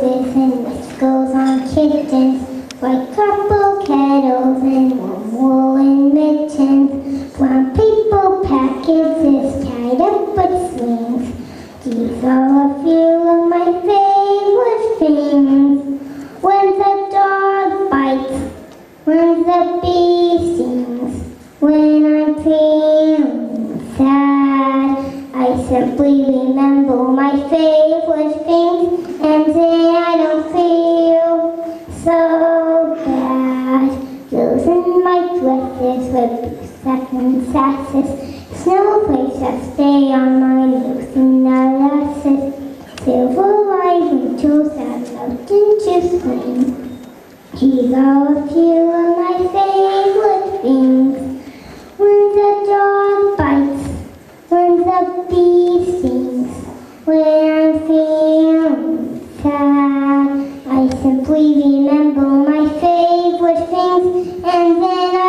roses and whiskers on kittens, white purple kettles and warm woolen mittens, brown paper packages tied up with strings. These are a few of my favorite things. When the dog bites, when the bee sings, when I'm feeling sad, I simply remember my favorite things, and then I don't feel so bad. Those in my dresses with second sasses, snowflakes that stay on my nose and eyelashes, silver raindrops that melt into spring. These are a few of my favorite things. When the dog bites, when the bee sings, when I'm feeling sad, I simply remember my favorite things, and then